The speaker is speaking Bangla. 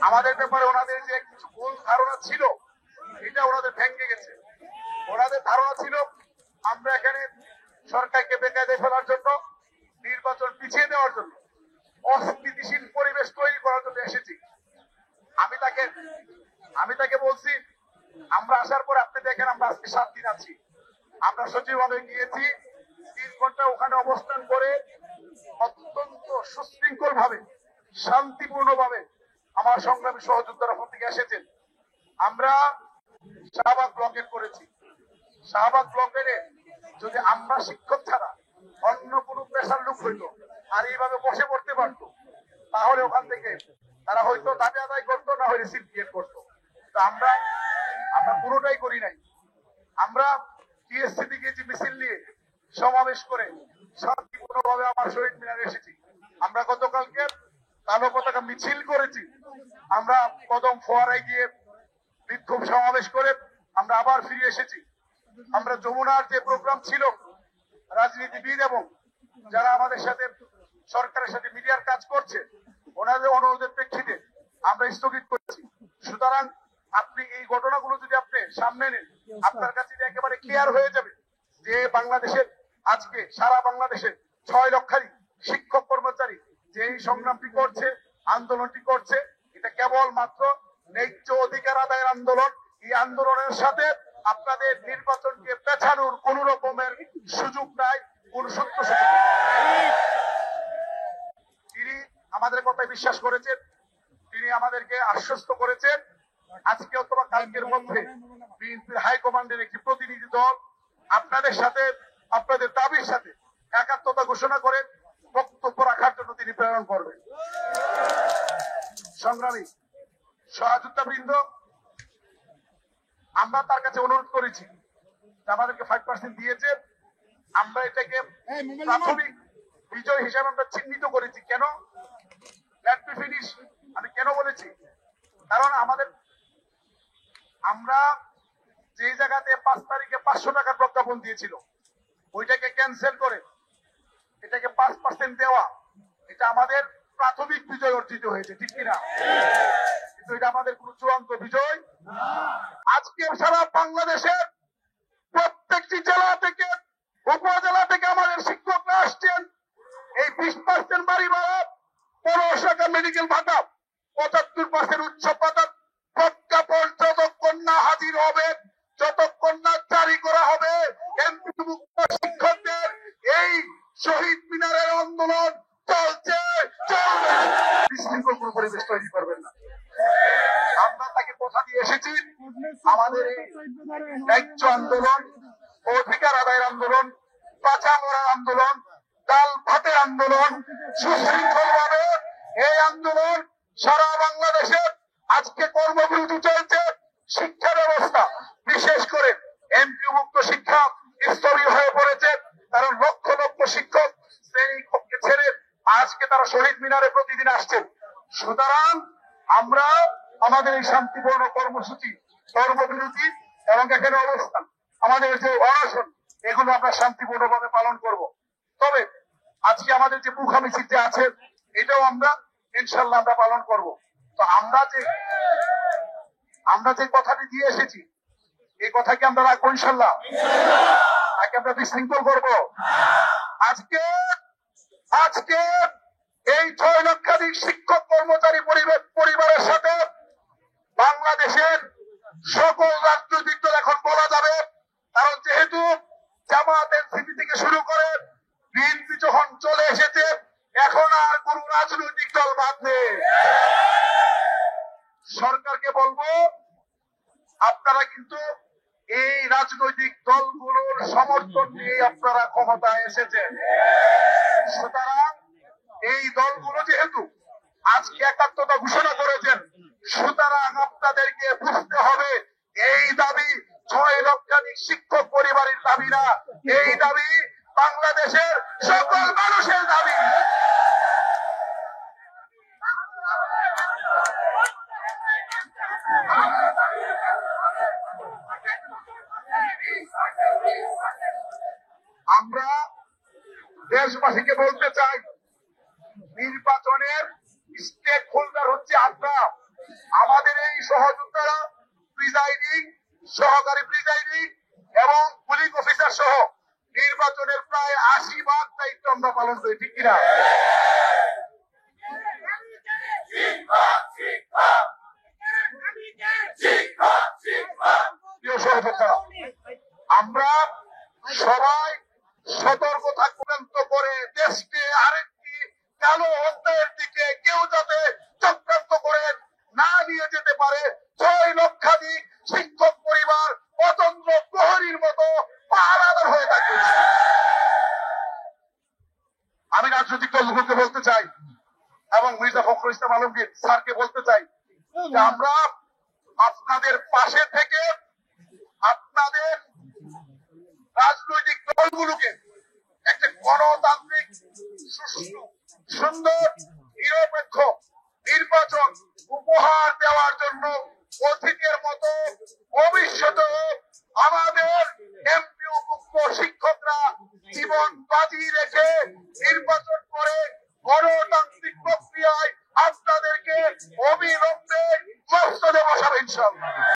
আমাদের ব্যাপারে ওনাদের যে কিছু ভুল ধারণা ছিল এটা ওনাদের ভেঙে গেছে। ওনাদের ধারণা ছিল আমরা এখানে সরকারকে বেকায়দায় ফেলার জন্য, নির্বাচন পিছিয়ে দেওয়ার জন্য, অস্থিতিশীল পরিবেশ তৈরি করার জন্য এসেছি। আমি তাকে বলছি আমরা আসার পর আপনি দেখেন আমরা আজকে 7 দিন আছি। আমরা সচিবালয়ে গিয়েছি, 3 ঘন্টা ওখানে অবস্থান করে অত্যন্ত সুশৃঙ্খল ভাবে, শান্তিপূর্ণ ভাবে আমার সংগ্রামী সহযোদ্ধারা ওখান থেকে এসেছেন। আমরা শাহবাগ ব্লকেট করেছি। শাহবাগ ব্লকেটে যদি আমরা শিক্ষক ছাড়া অন্য কোনো পেশার লোক হইতো আর এইভাবে বসে পড়তে পারতো, তাহলে ওখান থেকে তারা হয়তো দাবি আদায় করতো, না হয় রিসিভ ক্রিয়েট করতো। তো আমরা পুরোটাই করি নাই। আমরা টিএসসি গিয়েছি, মিছিল নিয়ে সমাবেশ করে শান্তিপূর্ণভাবে আমার শহীদ মিনারে এসেছি। আমরা গতকালকে কালো পতাকা মিছিল করেছি। আমরা কদম ফোয়ারায় গিয়ে বিক্ষোভ সমাবেশ করে আমরা আবার ফিরে এসেছি। আমরা যমুনার যে প্রোগ্রাম ছিল, রাজনীতিবিদ এবং যারা আমাদের সাথে সরকারের সাথে মিডিয়ার কাজ করছে, ওনাদের অনুরোধের প্রেক্ষিতে আমরা স্থগিত করেছি। সুতরাং আপনি এই ঘটনাগুলো যদি আপনি সামনে নেন, আপনার কাছে একেবারে ক্লিয়ার হয়ে যাবে যে বাংলাদেশের আজকে সারা বাংলাদেশে 6 লক্ষাধিক শিক্ষক কর্মচারী যে এই সংগ্রামটি করছে, আন্দোলনটি করছে, এটা কেবল মাত্র ন্যায্য অধিকার আদায়ের আন্দোলন। এই আন্দোলনের সাথে আপনাদের নির্বাচনকে পেছানোর কোন রকমের সুযোগ নাই, কোন সত্য সুযোগ নেই। তিনি আমাদের কথায় বিশ্বাস করেছেন, তিনি আমাদেরকে আশ্বস্ত করেছেন আজকে অথবা কালকের মধ্যে বিএনপির হাইকমান্ডের একটি প্রতিনিধি দল আপনাদের সাথে, আপনাদের দাবির সাথে একাত্মতা ঘোষণা করে বক্তব্য রাখার জন্য তিনি প্রেরণ করবেন। সংগ্রামী সহযোদ্ধাবৃন্দ, আমরা তার কাছে অনুরোধ করেছি, আমাদেরকে 5% দিয়েছে, আমরা এটাকে প্রাথমিক বিজয় হিসেবে আমরা চিহ্নিত করেছি। কেন? Let me finish. আমি কেন বলেছি? কারণ আমরা যে জায়গাতে 5 তারিখে 500 টাকার প্রজ্ঞাপন দিয়েছিল, ওইটাকে ক্যান্সেল করে এটাকে 5% দেওয়া, এটা আমাদের প্রাথমিক বিজয় অর্জিত হয়েছে, ঠিক কিনা? কিন্তু এটা আমাদের কোন চূড়ান্ত বিজয়। আজকে সারা বাংলাদেশের প্রত্যেকটি জেলা থেকে, উপজেলা থেকে আমাদের শিক্ষকরা আসছেন। এই 20% বাড়ি ভাড়া, 15 টাকা মেডিকেল ভাতা, 75% উচ্চ ভাতা প্রজ্ঞাপন যতক্ষণ না হাজির হবে, যতক্ষণ না জারি করা হবে, এমপিভুক্ত শিক্ষকদের এই শহীদ মিনারের আন্দোলন চলছে, চলবে। বিশৃঙ্খল কোন পরিবেশ তৈরি করবেন না। আমরা তাকে কথা দিয়ে এসেছি, আমাদের এই ন্যায্য আন্দোলন, অধিকার আদায়ের আন্দোলন, পাচা মরার আন্দোলন, ডাল ভাতের আন্দোলন, সুশৃঙ্খল ভাবে এই আন্দোলন সারা বাংলাদেশে আজকে কর্মবিরতি চলছে। শিক্ষা ব্যবস্থা, বিশেষ করে এমপিওভুক্ত শিক্ষা স্তরীয় হয়ে পড়েছে, কারণ লক্ষ লক্ষ শিক্ষক শ্রেণী কক্ষে ছেড়ে আজকে তারা শহীদ মিনারে প্রতিদিন আসছেন। সুতরাং আমরা আমাদের এই শান্তিপূর্ণ কর্মসূচি, কর্মবিরতি এবং এখানে অবস্থান, আমাদের যে অনশন, এগুলো আমরা শান্তিপূর্ণভাবে পালন করব। তবে আজকে আমাদের যে মুখামিছিল যে আছে, এটাও আমরা ইনশাল্লাহ আমরা পালন করব। তো আমরা যে কথাটি দিয়ে এসেছি, এই কথা কি আমরা রাখবো ইনশাল্লাহ? নাকি আমরা বিশৃঙ্খল করবো? আজকে এই 6 লক্ষাধিক শিক্ষক কর্মচারী পরিবারের সাথে বাংলাদেশের সকল রাজনৈতিক দল এখন বলা যাবে, কারণ যেহেতু জামাত, এনসিপি থেকে শুরু করে বিএনপি যখন চলে এসেছে, এখন আর কোন রাজনৈতিক দল বাদ নেই। সরকারকে বলবো, আপনারা কিন্তু এই রাজনৈতিক দলগুলোর সমর্থন নিয়ে আপনারা ক্ষমতায় এসেছেন। সুতরাং এই দলগুলো যেহেতু আজকে একাত্মতা ঘোষণা করেছেন, সুতরাং আপনাদেরকে বুঝতে হবে এই দাবি 6 লক্ষাধিক শিক্ষক পরিবারের দাবি না, এই দাবি বাংলাদেশের সকল মানুষের দাবি। আমরা দেশবাসীকে বলতে চাই, নির্বাচনের স্টেক হোল্ডার হচ্ছে আমরা। সহযোদ্ধারা, প্রিজাইডিং, সহকারী প্রিজাইডিং এবং পুলিশ অফিসার সহ নির্বাচনের প্রায় ৮০ ভাগ দায়িত্ব আমরা পালন করি, ঠিক কিনা? প্রিয় সহযোদ্ধারা, আমরা সবাই সতর্ক থাকবো করে দেশকে আরেকটি কালো অধ্যায়ের দিকে কেউ যাতে চক্রান্ত করে না নিয়ে যেতে পারে। ৬ লক্ষাধিক শিক্ষক পরিবার অতন্ত্র প্রহরীর মতো পাহারাদার হয়ে থাকবে। আমি রাজনৈতিক দলগুলোকে বলতে চাই এবং মির্জা ফখরুল ইসলাম আলমগীর স্যারকে বলতে চাই যে আমরা আপনাদের পাশে থেকে আপনাদের রাজনৈতিক দলগুলোকে একটা গণতান্ত্রিক, সুষ্ঠু, সুন্দর, নিরপেক্ষ নির্বাচন উপহার দেওয়ার জন্য অতীতের মতো ভবিষ্যতে আমাদের এমপি মুখ্য শিক্ষকরা জীবন বাজি রেখে নির্বাচন করে গণতান্ত্রিক প্রক্রিয়ায়